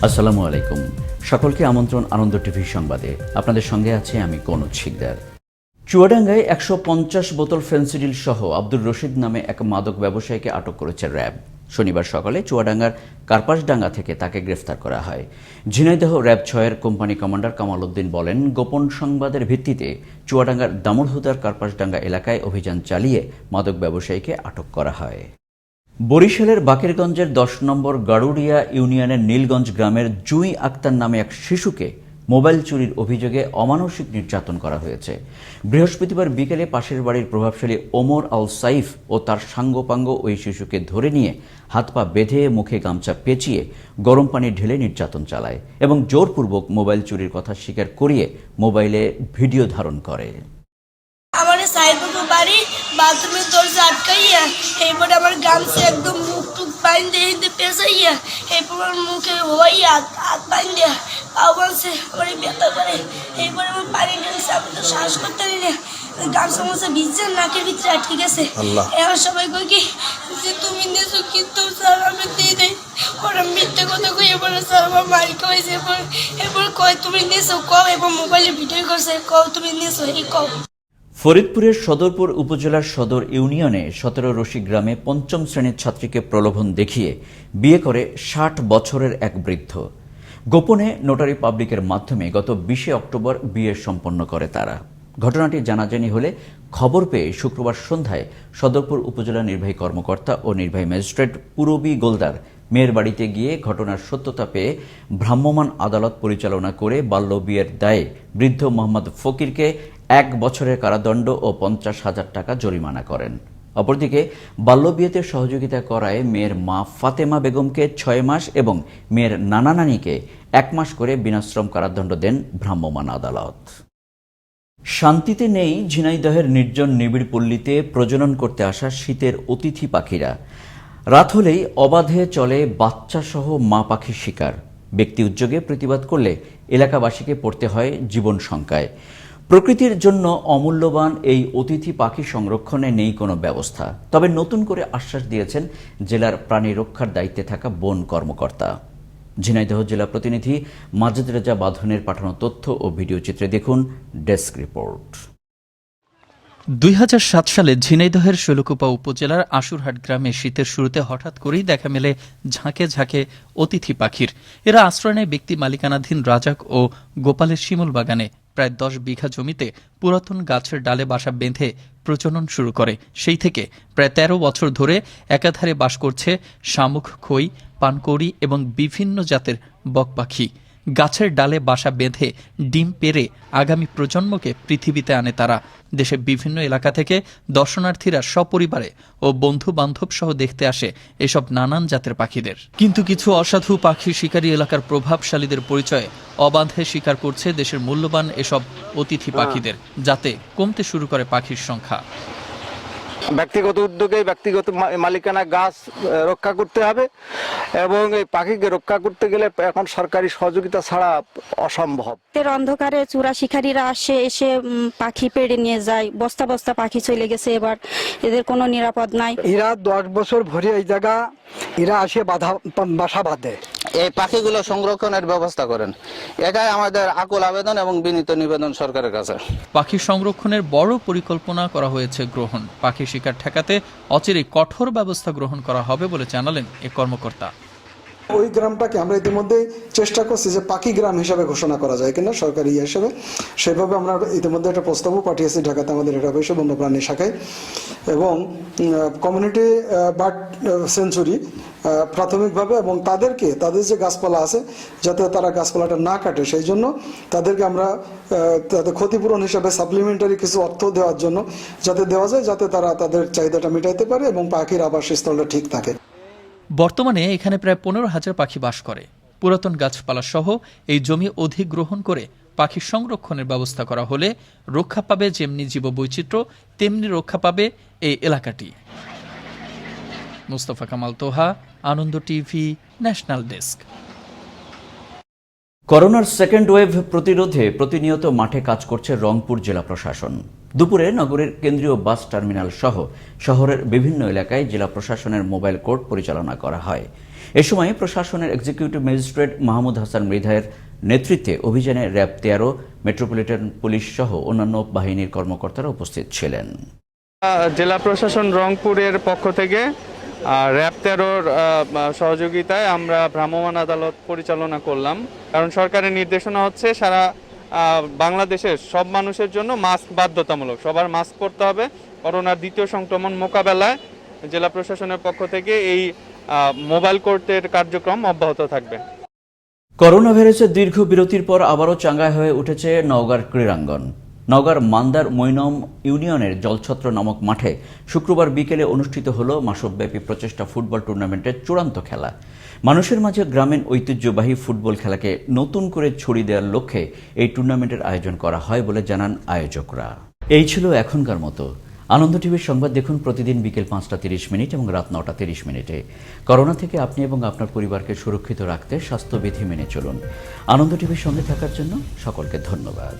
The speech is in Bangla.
আসসালামু আলাইকুম। সকলকে আমন্ত্রণ আনন্দ টিভি সংবাদে। আপনাদের সঙ্গে আছে আমি কনক শিকদার। চুয়াডাঙ্গায় ১৫০ বোতল ফেনসিডিল সহ আব্দুর রশিদ নামে এক মাদক ব্যবসায়ীকে আটক করেছে র্যাব। শনিবার সকালে চুয়াডাঙ্গার কার্পাসডাঙ্গা থেকে তাকে গ্রেফতার করা হয়। ঝিনাইদহ র্যাব ৬-এর কোম্পানি কমান্ডার কামাল উদ্দিন বলেন, গোপন সংবাদের ভিত্তিতে চুয়াডাঙ্গার দামুড়হুদার কার্পাসডাঙ্গা এলাকায় অভিযান চালিয়ে মাদক ব্যবসায়ীকে আটক করা হয়। বরিশালের বাকেরগঞ্জের ১০ নম্বর গাড়ুরিয়া ইউনিয়নের নীলগঞ্জ গ্রামের জুঁই আক্তার নামে এক শিশুকে মোবাইল চুরির অভিযোগে অমানসিক নির্যাতন করা হয়েছে। বৃহস্পতিবার বিকেলে পাশের বাড়ির প্রভাবশালী ওমর আল সাইফ ও তার সাঙ্গপাঙ্গ ওই শিশুকে ধরে নিয়ে হাত পা বেঁধে মুখে গামছা পেঁচিয়ে গরম পানি ঢেলে নির্যাতন চালায় এবং জোরপূর্বক মোবাইল চুরির কথা স্বীকার করিয়ে মোবাইলে ভিডিও ধারণ করে। আমার সাইডে বাড়ি বাথরুমের দরজা আটকাইয়া এরপরে আমার গামছা একদম মুখ টুক বাইন্দে হিন্দে পেঁচাইয়া এরপর আমার মুখে হইয়া হাত বাইন্দে পাও বাঁধছে আমার ব্যথা করে এরপরে আমার পানি ঢেলছে। আমি তো শ্বাস করতে পারি না, গামছা মাছা ভিজছে নাকের ভিতরে আটকে গেছে। এবার সবাই কই কি যে তুমি নিয়েছো, কিন্তু স্যার আমি দিয়ে দেয় ওরা মিথ্যে কথা কই। এরপরে স্যার আমার মালিকা হয়েছে, এরপর কয় তুমি নিয়েছো কও, এবং মোবাইলে ভিডিও করছে কও তুমি নিয়েছো এই কও। ফরিদপুরের সদরপুর উপজেলার সদর ইউনিয়নে ১৭ রশি গ্রামে ৫ম শ্রেণীর ছাত্রীকে প্রলোভন দেখিয়ে বিয়ে করে ৬০ বছরের এক বৃদ্ধ। গোপনে নোটারি পাবলিকের মাধ্যমে গত ২০ অক্টোবর বিয়ে সম্পন্ন করে তারা। ঘটনাটি জানাজানি হলে খবর পেয়ে শুক্রবার সন্ধ্যায় সদরপুর উপজেলা নির্বাহী কর্মকর্তা ও নির্বাহী ম্যাজিস্ট্রেট পুরবী গোলদার মেয়ের বাড়িতে গিয়ে ঘটনার সত্যতা পেয়ে ভ্রাম্যমাণ আদালত পরিচালনা করে বাল্যবিয়ের দায়ে বৃদ্ধ মোহাম্মদ ফকিরকে ১ বছরের কারাদণ্ড ও ৫০,০০০ টাকা জরিমানা করেন। অপরদিকে বাল্যবিয়েতে সহযোগিতা করায় মেয়ের মা ফাতেমা বেগমকে ৬ মাস এবং মেয়ের নানা নানিকে ১ মাস করে বিনাশ্রম কারাদণ্ড দেন ভ্রাম্যমাণ আদালত। শান্তিতে নেই ঝিনাইদহের নির্জন নিবিড় পল্লীতে প্রজনন করতে আসা শীতের অতিথি পাখিরা। রাত হলেই অবাধে চলে বাচ্চাসহ মা পাখির শিকার। ব্যক্তি উদ্যোগে প্রতিবাদ করলে এলাকাবাসীকে পড়তে হয় জীবন শঙ্কায়। প্রকৃতির জন্য অমূল্যবান এই অতিথি পাখি সংরক্ষণে নেই কোনো ব্যবস্থা। তবে নতুন করে আশ্বাস দিয়েছেন জেলার প্রাণী রক্ষার দায়িত্বে থাকা বন কর্মকর্তা। ঝিনাইদহ জেলা প্রতিনিধি মাজেদ রেজা বাঁধনের পাঠানো তথ্য ও ভিডিও চিত্রে দেখুন ডেস্ক রিপোর্ট। ২০০৭ সালে ঝিনাইদহের শৈলকুপা উপজেলার আশুরহাট গ্রামে শীতের শুরুতে হঠাৎ করেই দেখা মেলে ঝাঁকে ঝাঁকে অতিথি পাখির। এরা আশ্রয় নেয় ব্যক্তি মালিকানাধীন রাজাক ও গোপালের শিমুল বাগানে। প্রায় ১০ বিঘা জমিতে পুরাতন গাছের ডালে বাসা বেঁধে প্রজনন শুরু করে। সেই থেকে প্রায় ১৩ বছর ধরে একাধারে বাস করছে শামুক, খই, পানকৌড়ি এবং বিভিন্ন জাতের বক পাখি। গাছের ডালে বাসা বেঁধে ডিম পেড়ে আগামী প্রজন্মকে পৃথিবীতে আনে তারা। দেশের বিভিন্ন এলাকা থেকে দর্শনার্থীরা সপরিবারে ও বন্ধু বান্ধব সহ দেখতে আসে এসব নানান জাতের পাখিদের। কিন্তু কিছু অসাধু পাখি শিকারী এলাকার প্রভাবশালীদের পরিচয়ে অবাধে শিকার করছে দেশের মূল্যবান এসব অতিথি পাখিদের, যাতে কমতে শুরু করে পাখির সংখ্যা। ব্যক্তিগত উদ্যোগে ব্যক্তিগত মালিকানা গাছ রক্ষা করতে হবে এবং এই পাখিকে রক্ষা করতে গেলে এখন সরকারি সহযোগিতা ছাড়া অসম্ভব। অন্ধকারে চোরা শিকারীরা এসে পাখি পেড়ে নিয়ে যায়, বস্তা বস্তা পাখি চলে গেছে। এবার এদের কোনো নিরাপদ নাই। এরা ১০ বছর ভরে এই জায়গা এরা আসে বাসা বাঁধে। এই পাখিগুলো সংরক্ষণের ব্যবস্থা করেন, এটাই আমাদের আকুল আবেদন এবং বিনীত নিবেদন সরকারের কাছে। পাখি সংরক্ষণের বড় পরিকল্পনা করা হয়েছে গ্রহণ। পাখি শিকার ঠেকাতে অচিরেই কঠোর ব্যবস্থা গ্রহণ করা হবে বলে জানালেন এ কর্মকর্তা। ওই গ্রামটাকে আমরা ইতিমধ্যে চেষ্টা করছি যে পাখি গ্রাম হিসাবে ঘোষণা করা যায় কিনা সরকারি হিসাবে। সেভাবে আমরা ইতিমধ্যে একটা প্রস্তাবও পাঠিয়েছি ঢাকাতে আমাদের এটা হয়েছে বন্যপ্রাণী শাখায়। এবং কমিউনিটি বার্ড সেঞ্চুরি প্রাথমিকভাবে, এবং তাদের যে গাছপালা আছে যাতে তারা গাছপালাটা না কাটে, সেই জন্য তাদেরকে আমরা তাদের ক্ষতিপূরণ হিসাবে সাপ্লিমেন্টারি কিছু অর্থ দেওয়ার জন্য যাতে দেওয়া যায়, যাতে তারা তাদের চাহিদাটা মেটাইতে পারে এবং পাখির আবাসস্থলটা ঠিক থাকে। বর্তমানে এখানে প্রায় ১৫,০০০ পাখি বাস করে। পুরাতন গাছপালা সহ এই জমি অধিগ্রহণ করে পাখি সংরক্ষণের ব্যবস্থা করা হলে রক্ষা পাবে যেমনি জীববৈচিত্র্য, তেমনি রক্ষা পাবে এই এলাকাটি। মুস্তফা কামাল তোহা, আনন্দ টিভি, ন্যাশনাল ডেস্ক। করোনার সেকেন্ড ওয়েভ প্রতিরোধে প্রতিনিয়ত মাঠে কাজ করছে রংপুর জেলা প্রশাসন। দুপুরে নগরের কেন্দ্রীয় বাস টার্মিনাল সহ শহরের বিভিন্ন এলাকায় জেলা প্রশাসনের মোবাইল কোর্ট পরিচালনা করা হয়। এ সময় প্রশাসনের এক্সিকিউটিভ ম্যাজিস্ট্রেট মাহমুদ হাসান মৃধায়ের নেতৃত্বে অভিযানে র্যাব 13, মেট্রোপলিটন পুলিশ সহ অন্যান্য বাহিনীর কর্মকর্তারা উপস্থিত ছিলেন। জেলা প্রশাসন রংপুরের পক্ষ থেকে র্যাব 13-র সহযোগিতায় আমরা ভ্রাম্যমাণ আদালত পরিচালনা করলাম। কারণ সরকারের নির্দেশনা হচ্ছে সারা বাংলাদেশের সব মানুষের জন্য মাস্ক বাধ্যতামূলক, সবার মাস্ক পরতে হবে। করোনার দ্বিতীয় সংক্রমণ মোকাবেলায় জেলা প্রশাসনের পক্ষ থেকে এই মোবাইল কোর্টের কার্যক্রম অব্যাহত থাকবে। করোনা ভাইরাসের দীর্ঘ বিরতির পর আবারও চাঙ্গাই হয়ে উঠেছে নওগাঁর ক্রীড়াঙ্গন। নওগাঁর মান্দার মৈনম ইউনিয়নের জলছত্র নামক মাঠে শুক্রবার বিকেলে অনুষ্ঠিত হল মাসব্যাপী প্রচেষ্টা ফুটবল টুর্নামেন্টের চূড়ান্ত খেলা। মানুষের মাঝে গ্রামীণ ঐতিহ্যবাহী ফুটবল খেলাকে নতুন করে ছড়িয়ে দেওয়ার লক্ষ্যে এই টুর্নামেন্টের আয়োজন করা হয় বলে জানান আয়োজকরা। এই ছিল এখনকার মতো। আনন্দ টিভির সংবাদ দেখুন প্রতিদিন বিকেল 5:30 এবং রাত 9:30। করোনা থেকে আপনি এবং আপনার পরিবারকে সুরক্ষিত রাখতে স্বাস্থ্যবিধি মেনে চলুন। আনন্দ টিভির সঙ্গে থাকার জন্য সকলকে ধন্যবাদ।